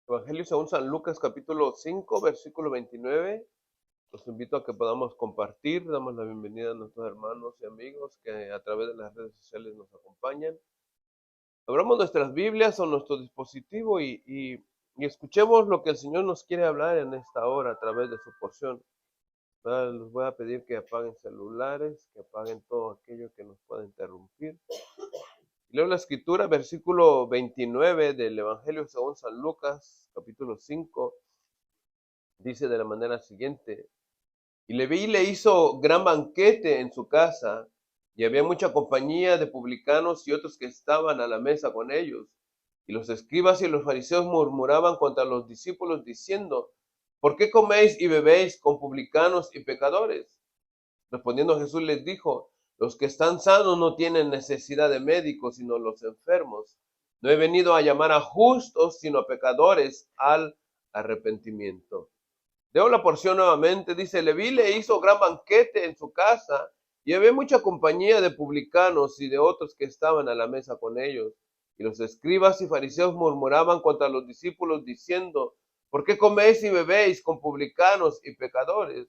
Evangelio según San Lucas, capítulo 5, versículo 29. Los invito a que podamos compartir. Damos la bienvenida a nuestros hermanos y amigos que a través de las redes sociales nos acompañan. Abramos nuestras Biblias o nuestro dispositivo y escuchemos lo que el Señor nos quiere hablar en esta hora a través de su porción. Les voy a pedir que apaguen celulares, que apaguen todo aquello que nos pueda interrumpir. Leo la escritura, versículo 29 del Evangelio según San Lucas, capítulo 5. Dice de la manera siguiente: y Leví le hizo gran banquete en su casa, y había mucha compañía de publicanos y otros que estaban a la mesa con ellos. Y los escribas y los fariseos murmuraban contra los discípulos diciendo: ¿por qué coméis y bebéis con publicanos y pecadores? Respondiendo Jesús les dijo: los que están sanos no tienen necesidad de médicos, sino los enfermos. No he venido a llamar a justos, sino a pecadores al arrepentimiento. Leo la porción nuevamente. Dice: Leví le hizo gran banquete en su casa, y había mucha compañía de publicanos y de otros que estaban a la mesa con ellos. Y los escribas y fariseos murmuraban contra los discípulos diciendo: ¿por qué coméis y bebéis con publicanos y pecadores?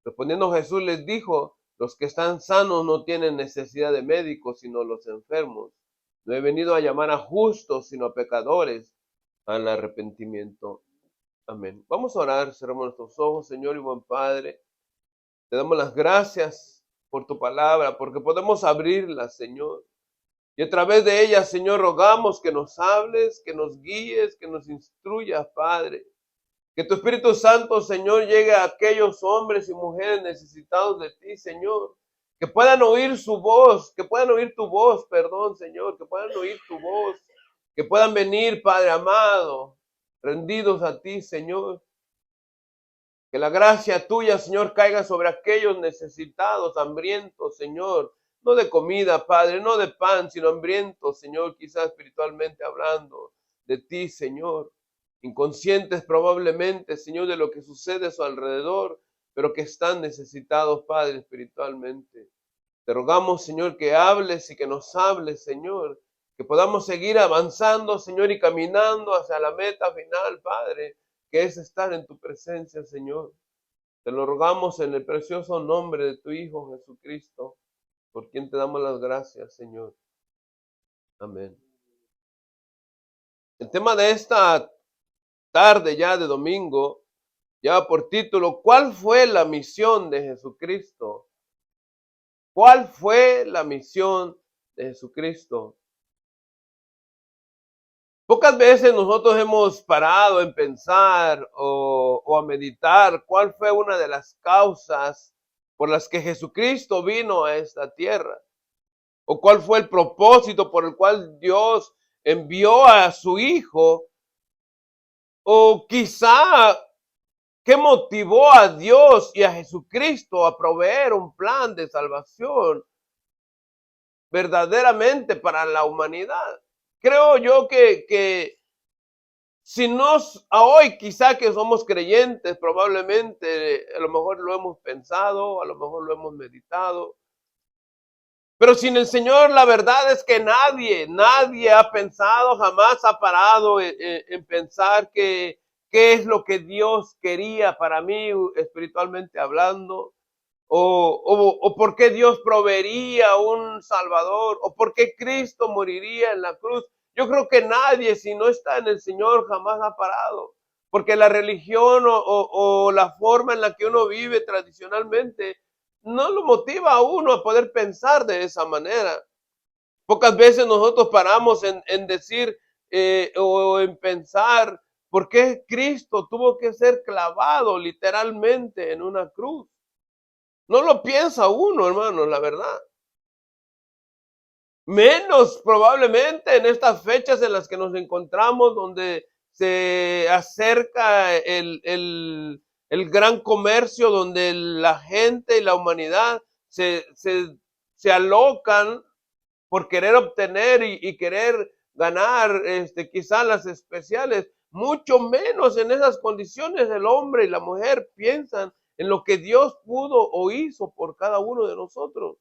Respondiendo Jesús les dijo: los que están sanos no tienen necesidad de médicos, sino los enfermos. No he venido a llamar a justos, sino a pecadores al arrepentimiento. Amén. Vamos a orar, cerramos nuestros ojos. Señor y buen Padre, te damos las gracias por tu palabra, porque podemos abrirla, Señor. Y a través de ella, Señor, rogamos que nos hables, que nos guíes, que nos instruyas, Padre. Que tu Espíritu Santo, Señor, llegue a aquellos hombres y mujeres necesitados de ti, Señor. Que puedan oír su voz, que puedan oír tu voz, perdón, Señor, que puedan oír tu voz. Que puedan venir, Padre amado, rendidos a ti, Señor. Que la gracia tuya, Señor, caiga sobre aquellos necesitados, hambrientos, Señor. No de comida, Padre, no de pan, sino hambrientos, Señor, quizás espiritualmente hablando de ti, Señor. Inconscientes probablemente, Señor, de lo que sucede a su alrededor, pero que están necesitados, Padre, espiritualmente. Te rogamos, Señor, que hables y que nos hables, Señor. Que podamos seguir avanzando, Señor, y caminando hacia la meta final, Padre, que es estar en tu presencia, Señor. Te lo rogamos en el precioso nombre de tu Hijo Jesucristo, por quien te damos las gracias, Señor. Amén. El tema de esta tarde ya de domingo lleva por título: ¿cuál fue la misión de Jesucristo? ¿Cuál fue la misión de Jesucristo? Pocas veces nosotros hemos parado en pensar o a meditar cuál fue una de las causas por las que Jesucristo vino a esta tierra, o cuál fue el propósito por el cual Dios envió a su Hijo, o quizá qué motivó a Dios y a Jesucristo a proveer un plan de salvación verdaderamente para la humanidad. Creo yo que si nos, a hoy quizá que somos creyentes, probablemente a lo mejor lo hemos pensado, a lo mejor lo hemos meditado, pero sin el Señor la verdad es que nadie ha pensado, jamás ha parado en pensar qué es lo que Dios quería para mí espiritualmente hablando, o por qué Dios proveería un Salvador, o por qué Cristo moriría en la cruz. Yo creo que nadie, si no está en el Señor, jamás ha parado, porque la religión o la forma en la que uno vive tradicionalmente no lo motiva a uno a poder pensar de esa manera. Pocas veces nosotros paramos en decir o en pensar por qué Cristo tuvo que ser clavado literalmente en una cruz. No lo piensa uno, hermano, la verdad. Menos probablemente en estas fechas en las que nos encontramos, donde se acerca el gran comercio, donde la gente y la humanidad se alocan por querer obtener y querer ganar quizás las especiales. Mucho menos en esas condiciones el hombre y la mujer piensan en lo que Dios pudo o hizo por cada uno de nosotros.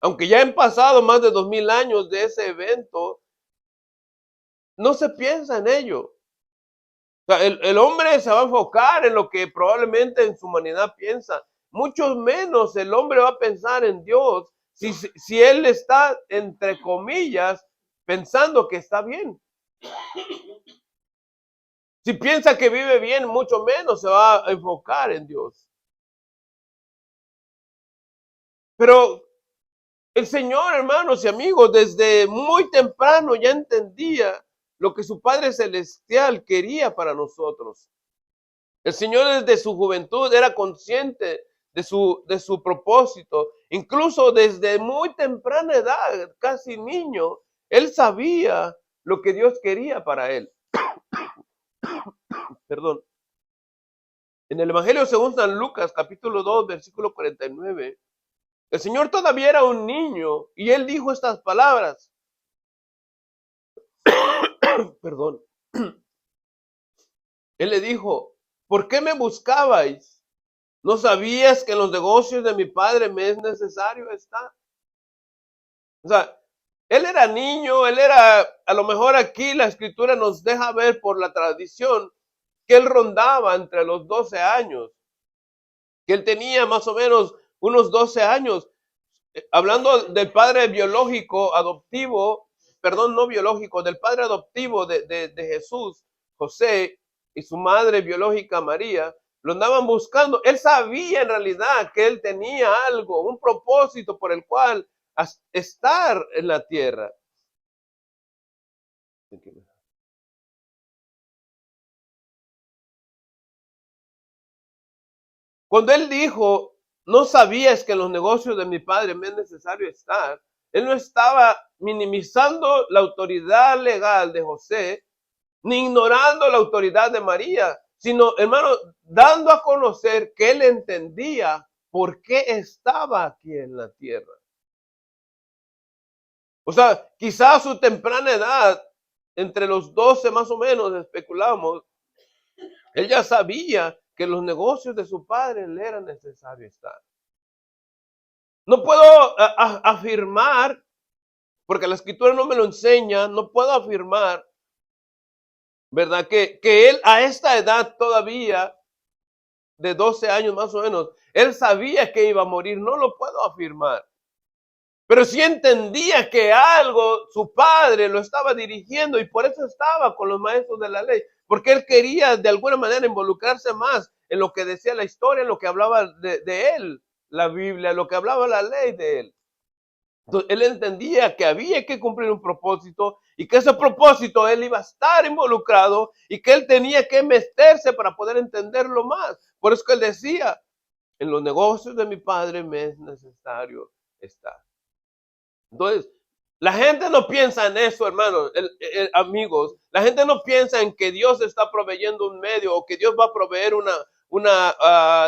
Aunque ya han pasado más de 2000 años de ese evento, no se piensa en ello. O sea, el hombre se va a enfocar en lo que probablemente en su humanidad piensa. Mucho menos el hombre va a pensar en Dios si él está, entre comillas, pensando que está bien. Si piensa que vive bien, mucho menos se va a enfocar en Dios. Pero el Señor, hermanos y amigos, desde muy temprano ya entendía lo que su Padre Celestial quería para nosotros. El Señor desde su juventud era consciente de su propósito. Incluso desde muy temprana edad, casi niño, Él sabía lo que Dios quería para Él. Perdón. En el Evangelio según San Lucas, capítulo 2, versículo 49, el Señor todavía era un niño y Él dijo estas palabras. Perdón. Él le dijo, ¿por qué me buscabais? ¿No sabías que en los negocios de mi padre me es necesario estar? O sea, él era niño, a lo mejor aquí la escritura nos deja ver por la tradición que él rondaba entre los 12 años, que él tenía más o menos unos 12 años. Hablando del padre biológico, adoptivo, perdón, no biológico, del padre adoptivo de Jesús, José, y su madre biológica, María, lo andaban buscando. Él sabía en realidad que él tenía algo, un propósito por el cual estar en la tierra. Cuando él dijo, no sabías que en los negocios de mi padre me es necesario estar, él no estaba minimizando la autoridad legal de José, ni ignorando la autoridad de María, sino, hermano, dando a conocer que él entendía por qué estaba aquí en la tierra. O sea, quizás a su temprana edad, entre los 12 más o menos, especulamos, él ya sabía que en los negocios de su padre le era necesario estar. No puedo afirmar, porque la escritura no me lo enseña, no puedo afirmar, ¿verdad? Que él a esta edad todavía, de 12 años más o menos, él sabía que iba a morir, no lo puedo afirmar. Pero sí entendía que algo, su padre lo estaba dirigiendo y por eso estaba con los maestros de la ley, porque él quería de alguna manera involucrarse más en lo que decía la historia, en lo que hablaba de él, la Biblia, lo que hablaba la ley de él. Entonces, él entendía que había que cumplir un propósito y que ese propósito él iba a estar involucrado y que él tenía que meterse para poder entenderlo más. Por eso que él decía, en los negocios de mi padre me es necesario estar. Entonces, la gente no piensa en eso, hermanos, amigos. La gente no piensa en que Dios está proveyendo un medio o que Dios va a proveer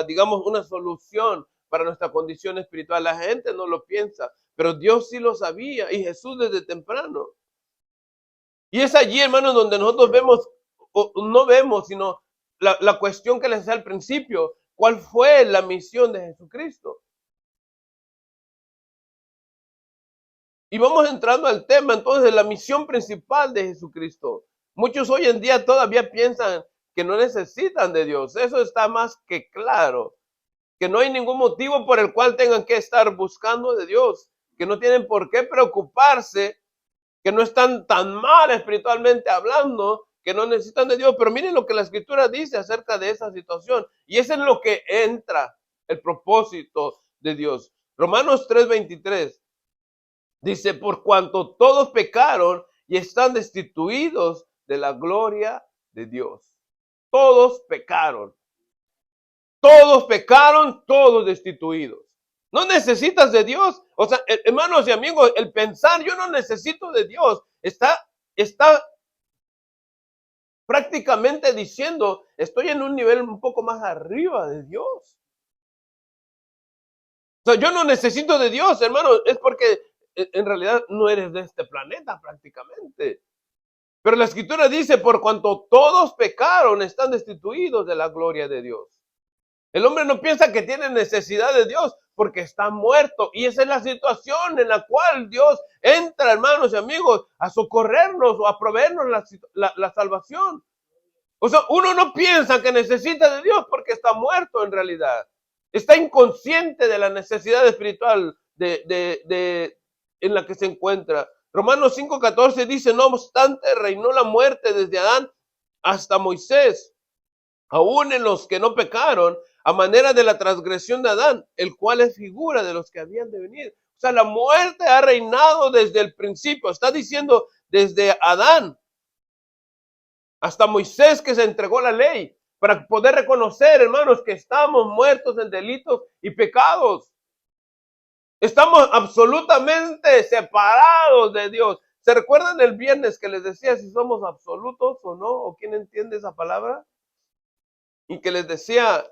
digamos, una solución para nuestra condición espiritual. La gente no lo piensa, pero Dios sí lo sabía y Jesús desde temprano. Y es allí, hermanos, donde nosotros vemos, o no vemos, sino la cuestión que les decía al principio, ¿cuál fue la misión de Jesucristo? Y vamos entrando al tema entonces de la misión principal de Jesucristo. Muchos hoy en día todavía piensan que no necesitan de Dios. Eso está más que claro. Que no hay ningún motivo por el cual tengan que estar buscando de Dios. Que no tienen por qué preocuparse. Que no están tan mal espiritualmente hablando. Que no necesitan de Dios. Pero miren lo que la Escritura dice acerca de esa situación. Y es en lo que entra el propósito de Dios. Romanos 3:23. Dice, por cuanto todos pecaron y están destituidos de la gloria de Dios. Todos pecaron. Todos pecaron, todos destituidos. No necesitas de Dios. O sea, hermanos y amigos, el pensar yo no necesito de Dios está prácticamente diciendo, estoy en un nivel un poco más arriba de Dios. O sea, yo no necesito de Dios, hermano, es porque en realidad no eres de este planeta prácticamente. Pero la escritura dice, por cuanto todos pecaron, están destituidos de la gloria de Dios. El hombre no piensa que tiene necesidad de Dios porque está muerto. Y esa es la situación en la cual Dios entra, hermanos y amigos, a socorrernos o a proveernos la salvación. O sea, uno no piensa que necesita de Dios porque está muerto en realidad. Está inconsciente de la necesidad espiritual en la que se encuentra. Romanos 5:14 dice, no obstante, reinó la muerte desde Adán hasta Moisés, aún en los que no pecaron, a manera de la transgresión de Adán, el cual es figura de los que habían de venir. O sea, la muerte ha reinado desde el principio. Está diciendo desde Adán hasta Moisés, que se entregó la ley, para poder reconocer, hermanos, que estamos muertos en delitos y pecados. Estamos absolutamente separados de Dios. ¿Se recuerdan el viernes que les decía si somos absolutos o no? ¿O quién entiende esa palabra? Y que les decía,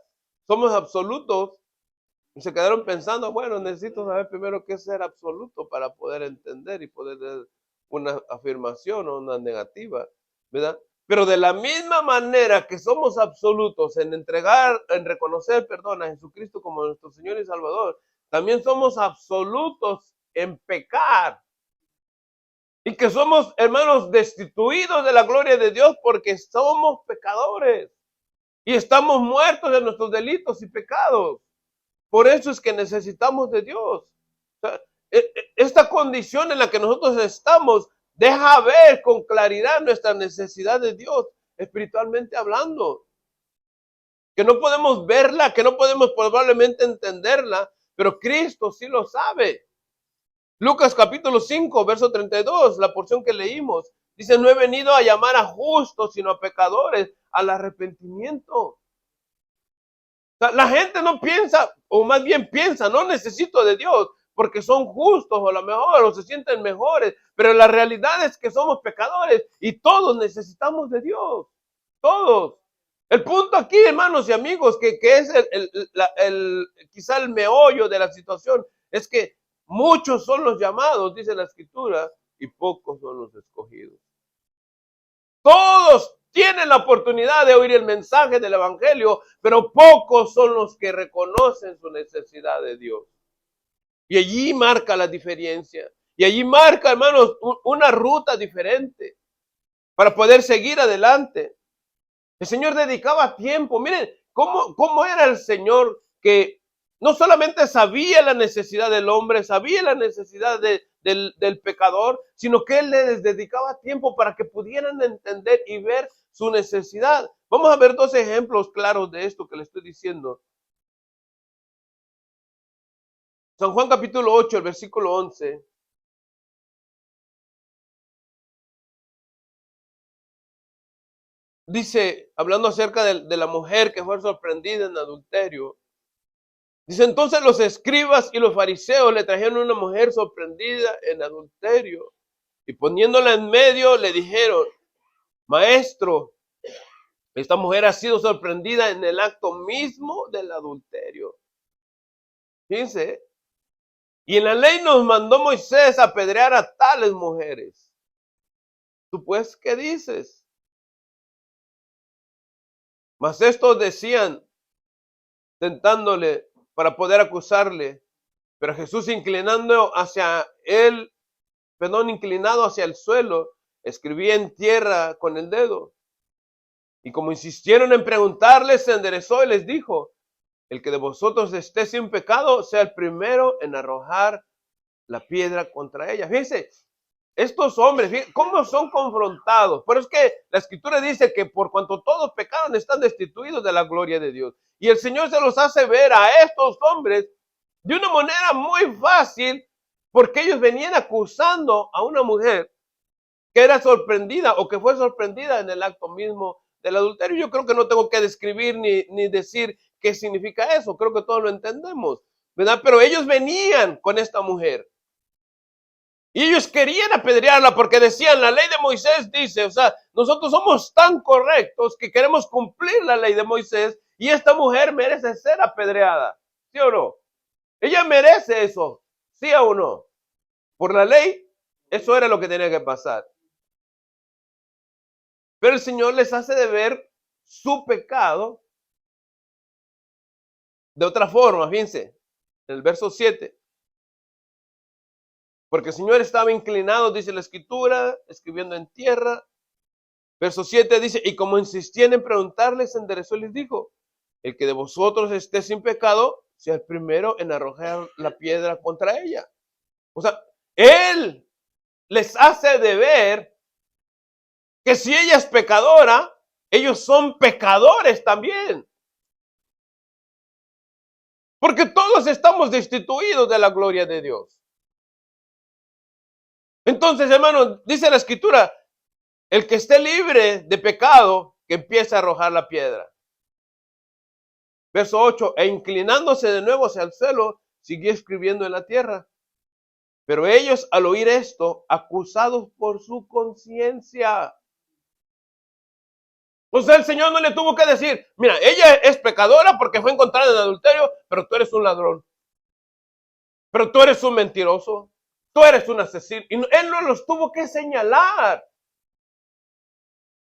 somos absolutos. Y se quedaron pensando, bueno, necesito saber primero qué es ser absoluto para poder entender y poder dar una afirmación o una negativa, ¿verdad? Pero de la misma manera que somos absolutos en entregar, en reconocer, perdón, a Jesucristo como nuestro Señor y Salvador, también somos absolutos en pecar. Y que somos, hermanos, destituidos de la gloria de Dios porque somos pecadores. Y estamos muertos de nuestros delitos y pecados. Por eso es que necesitamos de Dios. O sea, esta condición en la que nosotros estamos deja ver con claridad nuestra necesidad de Dios, espiritualmente hablando. Que no podemos verla, que no podemos probablemente entenderla, pero Cristo sí lo sabe. Lucas capítulo 5, verso 32, la porción que leímos, dice, no he venido a llamar a justos, sino a pecadores, al arrepentimiento. La gente no piensa, o más bien piensa, no necesito de Dios, porque son justos o a lo mejor, o se sienten mejores, pero la realidad es que somos pecadores y todos necesitamos de Dios, todos. El punto aquí, hermanos y amigos, que es quizá el meollo de la situación, es que muchos son los llamados, dice la Escritura, y pocos son los escogidos. Todos tienen la oportunidad de oír el mensaje del Evangelio, pero pocos son los que reconocen su necesidad de Dios. Y allí marca la diferencia. Y allí marca, hermanos, una ruta diferente para poder seguir adelante. El Señor dedicaba tiempo. Miren cómo era el Señor, que no solamente sabía la necesidad del hombre, sabía la necesidad del pecador, sino que Él les dedicaba tiempo para que pudieran entender y ver su necesidad. Vamos a ver dos ejemplos claros de esto que le estoy diciendo. San Juan capítulo 8, el versículo 11. Dice, hablando acerca de la mujer que fue sorprendida en adulterio, dice, entonces los escribas y los fariseos le trajeron una mujer sorprendida en adulterio y poniéndola en medio le dijeron, maestro, esta mujer ha sido sorprendida en el acto mismo del adulterio. Fíjense, y en la ley nos mandó Moisés a apedrear a tales mujeres. ¿Tú pues qué dices? Mas estos decían, tentándole para poder acusarle, pero Jesús inclinado hacia el suelo, escribía en tierra con el dedo. Y como insistieron en preguntarle, se enderezó y les dijo, el que de vosotros esté sin pecado, sea el primero en arrojar la piedra contra ella. Fíjense, estos hombres, fíjense, ¿cómo son confrontados? Pero es que la Escritura dice que por cuanto todos pecaron, están destituidos de la gloria de Dios. Y el Señor se los hace ver a estos hombres de una manera muy fácil, porque ellos venían acusando a una mujer que era sorprendida o que fue sorprendida en el acto mismo del adulterio. Yo creo que no tengo que describir ni decir qué significa eso, creo que todos lo entendemos, ¿verdad? Pero ellos venían con esta mujer y ellos querían apedrearla porque decían, la ley de Moisés dice, o sea, nosotros somos tan correctos que queremos cumplir la ley de Moisés y esta mujer merece ser apedreada, ¿sí o no? Ella merece eso, ¿sí o no? Por la ley, eso era lo que tenía que pasar. Pero el Señor les hace de ver su pecado de otra forma, fíjense, en el verso 7. Porque el Señor estaba inclinado, dice la Escritura, escribiendo en tierra. Verso 7 dice, y como insistían en preguntarles, se enderezó y les dijo, el que de vosotros esté sin pecado, sea el primero en arrojar la piedra contra ella. O sea, él les hace de ver que si ella es pecadora, ellos son pecadores también. Porque todos estamos destituidos de la gloria de Dios. Entonces, hermano, dice la Escritura, el que esté libre de pecado, que empiece a arrojar la piedra. Verso 8, e inclinándose de nuevo hacia el suelo, siguió escribiendo en la tierra. Pero ellos, al oír esto, acusados por su conciencia. O sea, el Señor no le tuvo que decir, mira, ella es pecadora porque fue encontrada en adulterio, pero tú eres un ladrón. Pero tú eres un mentiroso. Tú eres un asesino. Y Él no los tuvo que señalar.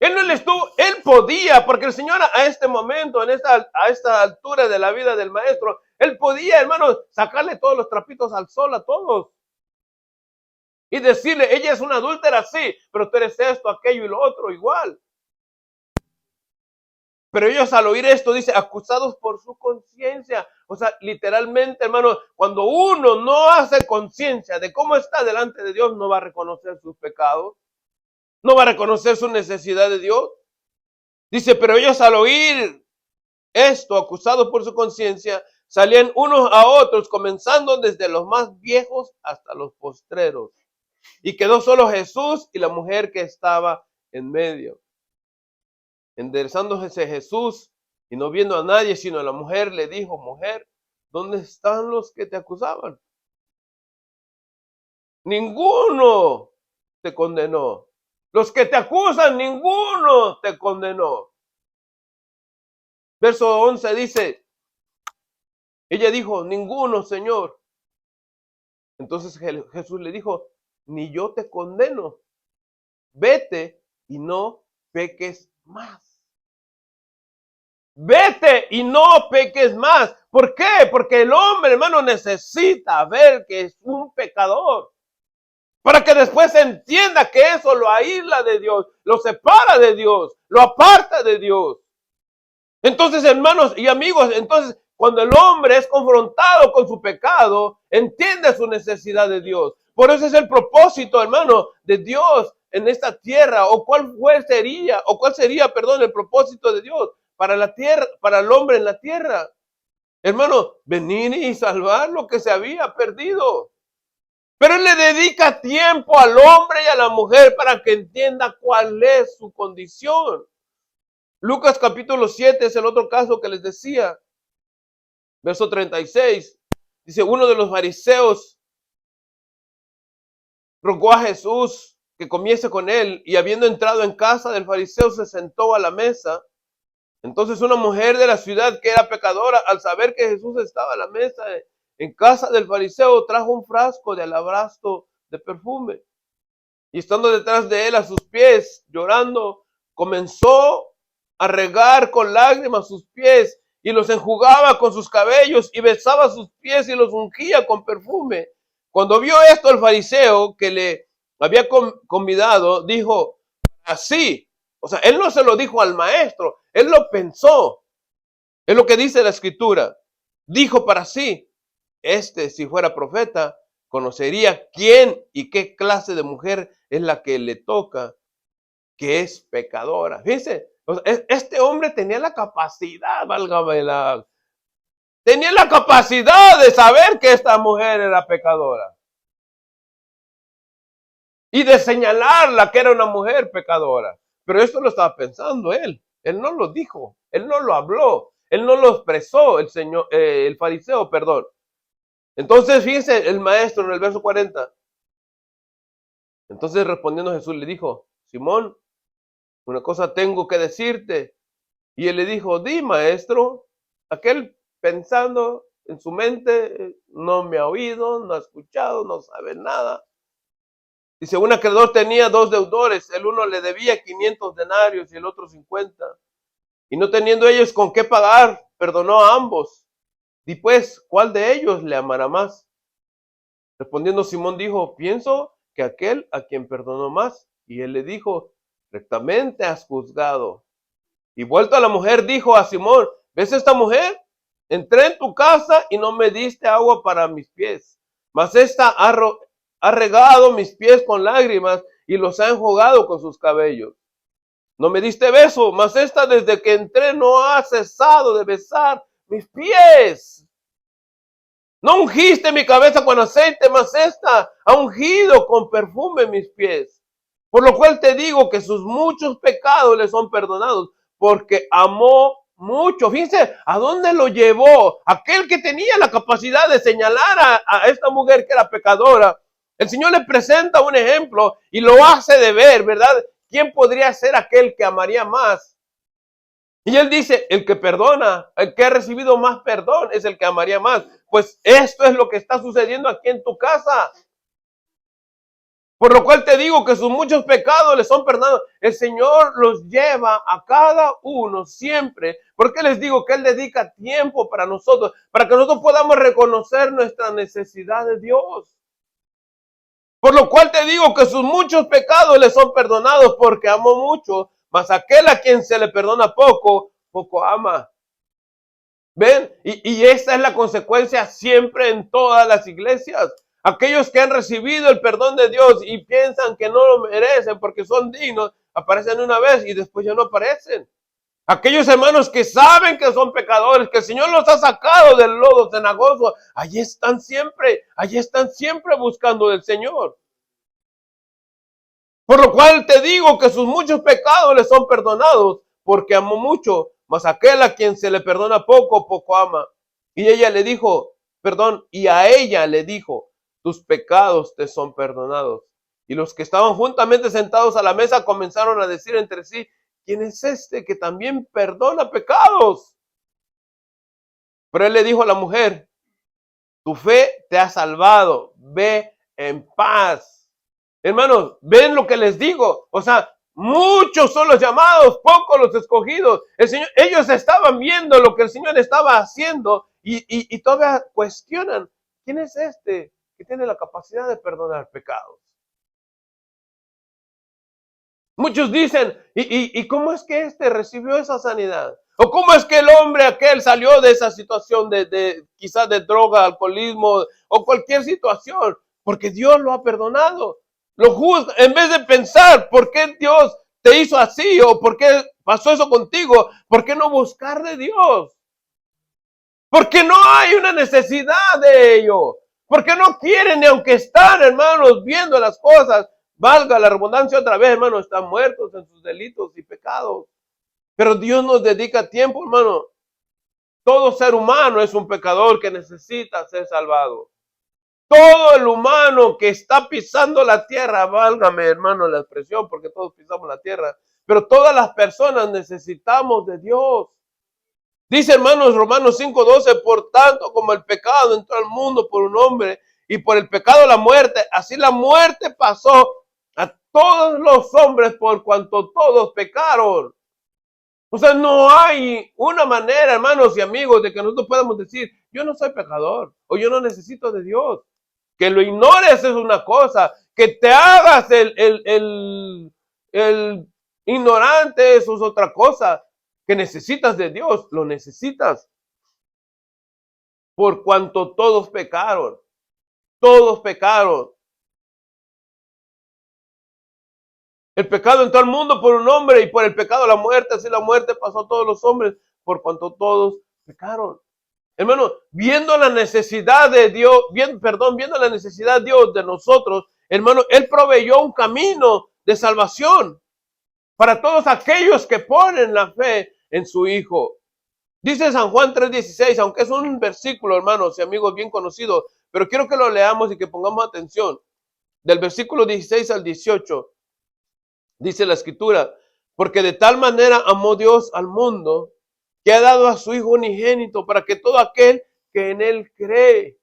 Él no les tuvo, Él podía, porque el Señor a este momento, a esta altura de la vida del maestro, Él podía, hermano, sacarle todos los trapitos al sol a todos. Y decirle, ella es una adúltera, sí, pero tú eres esto, aquello y lo otro igual. Pero ellos al oír esto, dice, acusados por su conciencia. O sea, literalmente, hermano, cuando uno no hace conciencia de cómo está delante de Dios, no va a reconocer sus pecados. No va a reconocer su necesidad de Dios. Dice, pero ellos al oír esto, acusados por su conciencia, salían unos a otros, comenzando desde los más viejos hasta los postreros. Y quedó solo Jesús y la mujer que estaba en medio. Enderezándose Jesús y no viendo a nadie, sino a la mujer, le dijo, mujer, ¿dónde están los que te acusaban? Ninguno te condenó. Los que te acusan, ninguno te condenó. Verso 11 dice, ella dijo, ninguno, Señor. Entonces Jesús le dijo, ni yo te condeno. Vete y no peques más. Vete y no peques más. ¿Por qué? Porque el hombre, hermano, necesita ver que es un pecador. Para que después entienda que eso lo aísla de Dios, lo separa de Dios, lo aparta de Dios. Entonces, hermanos y amigos, entonces cuando el hombre es confrontado con su pecado, entiende su necesidad de Dios. Por eso es el propósito, hermano, de Dios en esta tierra, o cuál sería, el propósito de Dios para la tierra, para el hombre en la tierra. Hermano, venir y salvar lo que se había perdido. Pero Él le dedica tiempo al hombre y a la mujer para que entienda cuál es su condición. Lucas capítulo 7 es el otro caso que les decía. Verso 36. Dice, uno de los fariseos rogó a Jesús que comiese con él, y habiendo entrado en casa del fariseo se sentó a la mesa. Entonces una mujer de la ciudad que era pecadora, al saber que Jesús estaba a la mesa en casa del fariseo, trajo un frasco de alabastro de perfume. Y estando detrás de él a sus pies, llorando, comenzó a regar con lágrimas sus pies y los enjugaba con sus cabellos y besaba sus pies y los ungía con perfume. Cuando vio esto el fariseo que le había convidado, dijo, así, o sea, él no se lo dijo al maestro, él lo pensó. Es lo que dice la Escritura. Dijo para sí, si fuera profeta, conocería quién y qué clase de mujer es la que le toca, que es pecadora. Fíjense, este hombre tenía la capacidad, tenía la capacidad de saber que esta mujer era pecadora. Y de señalarla que era una mujer pecadora. Pero esto lo estaba pensando él. Él no lo dijo, él no lo habló, él no lo expresó, el fariseo, perdón. Entonces, fíjense, el maestro en el verso 40. Entonces respondiendo Jesús le dijo, Simón, una cosa tengo que decirte. Y él le dijo, di maestro. Aquel pensando en su mente, no me ha oído, no ha escuchado, no sabe nada. Dice, un acreedor tenía 2 deudores, el uno le debía 500 denarios y el otro 50. Y no teniendo ellos con qué pagar, perdonó a ambos. Y pues, ¿cuál de ellos le amará más? Respondiendo Simón dijo, pienso que aquel a quien perdonó más. Y él le dijo, rectamente has juzgado. Y vuelto a la mujer, dijo a Simón, ¿ves esta mujer? Entré en tu casa y no me diste agua para mis pies, mas esta ha regado mis pies con lágrimas y los ha enjugado con sus cabellos. No me diste beso, mas esta desde que entré no ha cesado de besar mis pies. No ungiste mi cabeza con aceite, mas esta ha ungido con perfume mis pies. Por lo cual te digo que sus muchos pecados le son perdonados, porque amó mucho. Fíjense a dónde lo llevó aquel que tenía la capacidad de señalar a esta mujer que era pecadora. El Señor le presenta un ejemplo y lo hace de ver, ¿verdad? ¿Quién podría ser aquel que amaría más? Y él dice, el que perdona, el que ha recibido más perdón es el que amaría más. Pues esto es lo que está sucediendo aquí en tu casa. Por lo cual te digo que sus muchos pecados les son perdonados. El Señor los lleva a cada uno siempre. Porque les digo que Él dedica tiempo para nosotros, para que nosotros podamos reconocer nuestra necesidad de Dios. Por lo cual te digo que sus muchos pecados les son perdonados porque amó mucho, mas aquel a quien se le perdona poco, poco ama. ¿Ven? Y esa es la consecuencia siempre en todas las iglesias. Aquellos que han recibido el perdón de Dios y piensan que no lo merecen porque son dignos, aparecen una vez y después ya no aparecen. Aquellos hermanos que saben que son pecadores, que el Señor los ha sacado del lodo cenagoso, allí están siempre buscando del Señor. Por lo cual te digo que sus muchos pecados les son perdonados, porque amó mucho, mas aquel a quien se le perdona poco, poco ama. Y ella le dijo, y a ella le dijo, tus pecados te son perdonados. Y los que estaban juntamente sentados a la mesa comenzaron a decir entre sí, ¿quién es este que también perdona pecados? Pero él le dijo a la mujer, tu fe te ha salvado, ve en paz. Hermanos, ¿ven lo que les digo? O sea, muchos son los llamados, pocos los escogidos. Ellos estaban viendo lo que el Señor estaba haciendo y todavía cuestionan, ¿quién es este que tiene la capacidad de perdonar pecados? Muchos dicen, ¿y cómo es que este recibió esa sanidad? ¿O cómo es que el hombre aquel salió de esa situación quizás de droga, alcoholismo o cualquier situación? Porque Dios lo ha perdonado. Lo juzga, en vez de pensar por qué Dios te hizo así o por qué pasó eso contigo, ¿por qué no buscar de Dios? Porque no hay una necesidad de ello. Porque no quieren, ni aunque están, hermanos, viendo las cosas, valga la redundancia otra vez, hermanos, están muertos en sus delitos y pecados. Pero Dios nos dedica tiempo, hermano. Todo ser humano es un pecador que necesita ser salvado. Todo el humano que está pisando la tierra, válgame, hermano, la expresión, porque todos pisamos la tierra, pero todas las personas necesitamos de Dios. Dice, hermanos, Romanos 5:12, por tanto, como el pecado entró al mundo por un hombre y por el pecado la muerte, así la muerte pasó a todos los hombres por cuanto todos pecaron. O sea, no hay una manera, hermanos y amigos, de que nosotros podamos decir, yo no soy pecador o yo no necesito de Dios. Que lo ignores es una cosa, que te hagas el ignorante, eso es otra cosa. Que necesitas de Dios, lo necesitas. Por cuanto todos pecaron. Todos pecaron. El pecado entró al mundo por un hombre y por el pecado la muerte, así la muerte pasó a todos los hombres por cuanto todos pecaron. Hermano, viendo la necesidad de Dios, viendo la necesidad de Dios de nosotros, hermano, Él proveyó un camino de salvación para todos aquellos que ponen la fe en su Hijo. Dice San Juan 3:16, aunque es un versículo, hermanos y amigos, bien conocido, pero quiero que lo leamos y que pongamos atención. Del versículo 16 al 18, dice la Escritura, porque de tal manera amó Dios al mundo, que ha dado a su Hijo unigénito, para que todo aquel que en Él cree,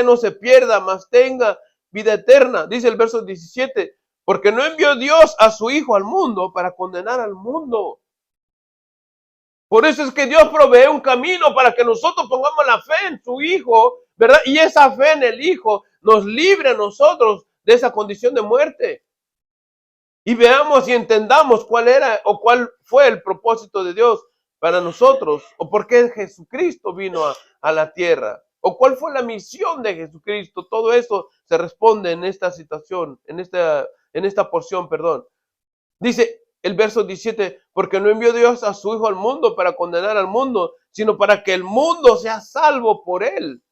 no se pierda, mas tenga vida eterna. Dice el verso 17, porque no envió Dios a su Hijo al mundo para condenar al mundo. Por eso es que Dios provee un camino para que nosotros pongamos la fe en su Hijo, ¿verdad? Y esa fe en el Hijo nos libre a nosotros de esa condición de muerte. y veamos y entendamos cuál era o cuál fue el propósito de Dios para nosotros, o por qué Jesucristo vino a la tierra, o cuál fue la misión de Jesucristo. Todo eso se responde en esta situación, en esta porción, perdón. Dice el verso 17, porque no envió Dios a su Hijo al mundo para condenar al mundo, sino para que el mundo sea salvo por él.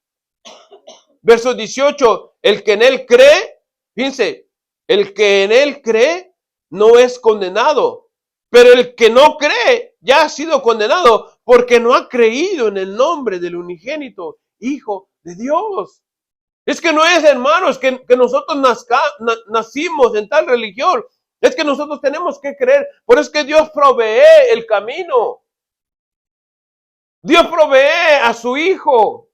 Verso 18, el que en él cree, fíjense, el que en él cree no es condenado, pero el que no cree ya ha sido condenado porque no ha creído en el nombre del unigénito Hijo de Dios. Es que no es, hermanos, que nosotros nacimos en tal religión. Es que nosotros tenemos que creer. Por eso es que Dios provee el camino. Dios provee a su Hijo.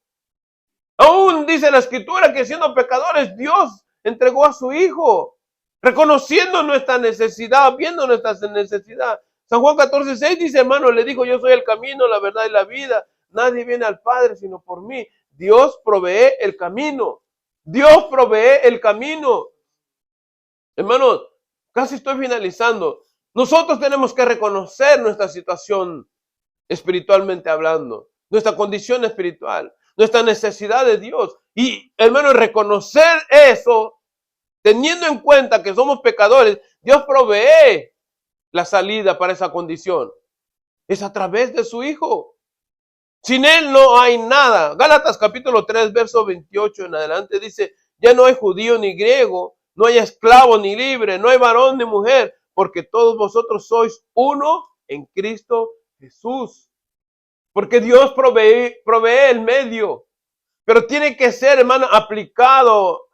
Aún dice la Escritura que siendo pecadores, Dios entregó a su Hijo, reconociendo nuestra necesidad, viendo nuestra necesidad. San Juan 14:6 dice, hermano, le dijo, yo soy el camino, la verdad y la vida. Nadie viene al Padre sino por mí. Dios provee el camino. Dios provee el camino. Hermanos, casi estoy finalizando. Nosotros tenemos que reconocer nuestra situación espiritualmente hablando, nuestra condición espiritual, nuestra necesidad de Dios. Y, hermanos, reconocer eso, teniendo en cuenta que somos pecadores, Dios provee la salida para esa condición. Es a través de su Hijo. Sin Él no hay nada. Gálatas capítulo 3, verso 28 en adelante dice, ya no hay judío ni griego, no hay esclavo ni libre, no hay varón ni mujer, porque todos vosotros sois uno en Cristo Jesús. Porque Dios provee el medio, pero tiene que ser, hermano, aplicado,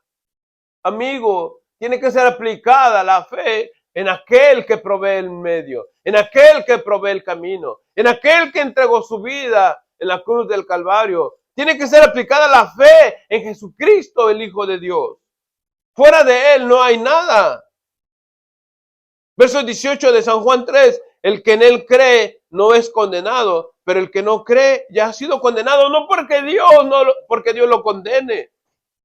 amigo, tiene que ser aplicada la fe en aquel que provee el medio, en aquel que provee el camino, en aquel que entregó su vida en la cruz del Calvario. Tiene que ser aplicada la fe en Jesucristo, el Hijo de Dios. Fuera de Él no hay nada. Verso 18 de San Juan 3, el que en Él cree no es condenado, pero el que no cree ya ha sido condenado, no porque Dios lo condene.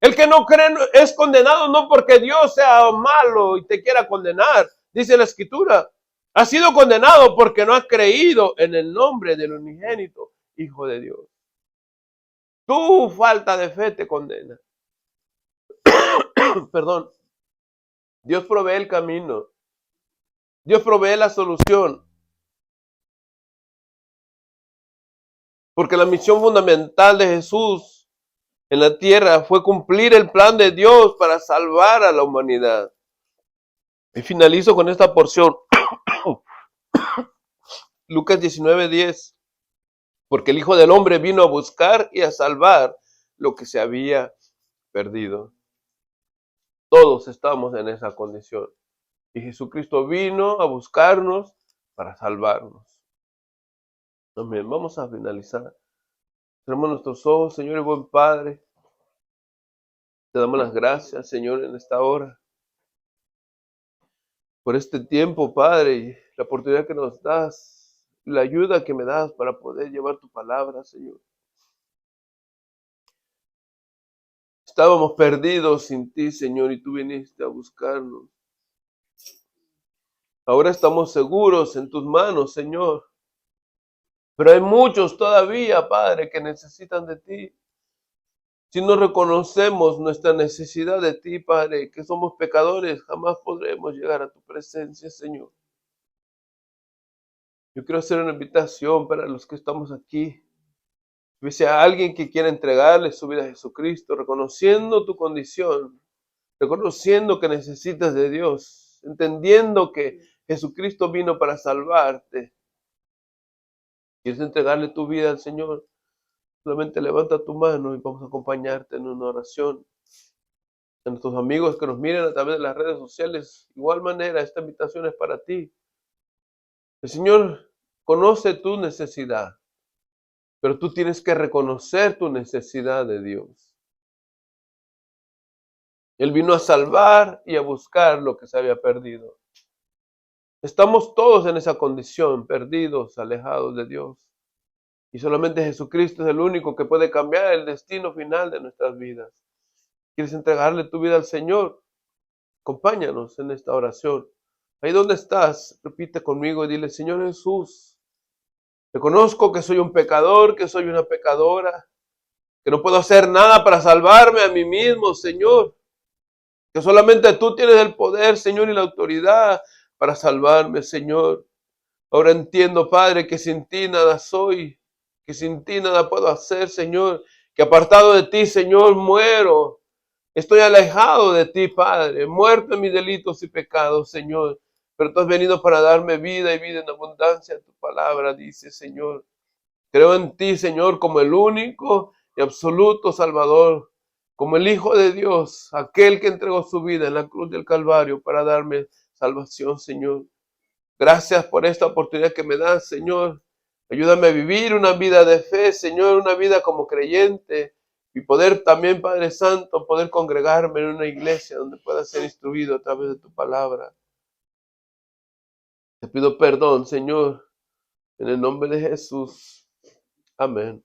El que no cree es condenado no porque Dios sea malo y te quiera condenar, dice la Escritura. Ha sido condenado porque no ha creído en el nombre del unigénito Hijo de Dios. Tu falta de fe te condena. Perdón. Dios provee el camino. Dios provee la solución. Porque la misión fundamental de Jesús en la tierra fue cumplir el plan de Dios para salvar a la humanidad. Y finalizo con esta porción. Lucas 19:10. Porque el Hijo del Hombre vino a buscar y a salvar lo que se había perdido. Todos estamos en esa condición. Y Jesucristo vino a buscarnos para salvarnos. Amén. Vamos a finalizar. Cerramos nuestros ojos, Señor y buen Padre. Te damos las gracias, Señor, en esta hora. Por este tiempo, Padre, y la oportunidad que nos das, la ayuda que me das para poder llevar tu palabra, Señor. Estábamos perdidos sin ti, Señor, y tú viniste a buscarnos. Ahora estamos seguros en tus manos, Señor. Pero hay muchos todavía, Padre, que necesitan de ti. Si no reconocemos nuestra necesidad de ti, Padre, que somos pecadores, jamás podremos llegar a tu presencia, Señor. Yo quiero hacer una invitación para los que estamos aquí. Si hubiese alguien que quiera entregarle su vida a Jesucristo, reconociendo tu condición, reconociendo que necesitas de Dios, entendiendo que Jesucristo vino para salvarte. ¿Quieres entregarle tu vida al Señor? Solamente levanta tu mano y vamos a acompañarte en una oración. A nuestros amigos que nos miren a través de las redes sociales, igual manera, esta invitación es para ti. El Señor conoce tu necesidad, pero tú tienes que reconocer tu necesidad de Dios. Él vino a salvar y a buscar lo que se había perdido. Estamos todos en esa condición, perdidos, alejados de Dios. Y solamente Jesucristo es el único que puede cambiar el destino final de nuestras vidas. ¿Quieres entregarle tu vida al Señor? Acompáñanos en esta oración. Ahí donde estás, repite conmigo y dile, Señor Jesús, reconozco que soy un pecador, que soy una pecadora, que no puedo hacer nada para salvarme a mí mismo, Señor. Que solamente tú tienes el poder, Señor, y la autoridad para salvarme, Señor. Ahora entiendo, Padre, que sin ti nada soy, que sin ti nada puedo hacer, Señor. Que apartado de ti, Señor, muero. Estoy alejado de ti, Padre, muerto en mis delitos y pecados, Señor. Pero tú has venido para darme vida y vida en abundancia. Tu palabra dice, Señor. Creo en ti, Señor, como el único y absoluto Salvador, como el Hijo de Dios, aquel que entregó su vida en la cruz del Calvario para darme salvación, Señor. Gracias por esta oportunidad que me das, Señor. Ayúdame a vivir una vida de fe, Señor, una vida como creyente y poder también, Padre Santo, poder congregarme en una iglesia donde pueda ser instruido a través de tu palabra. Te pido perdón, Señor, en el nombre de Jesús. Amén.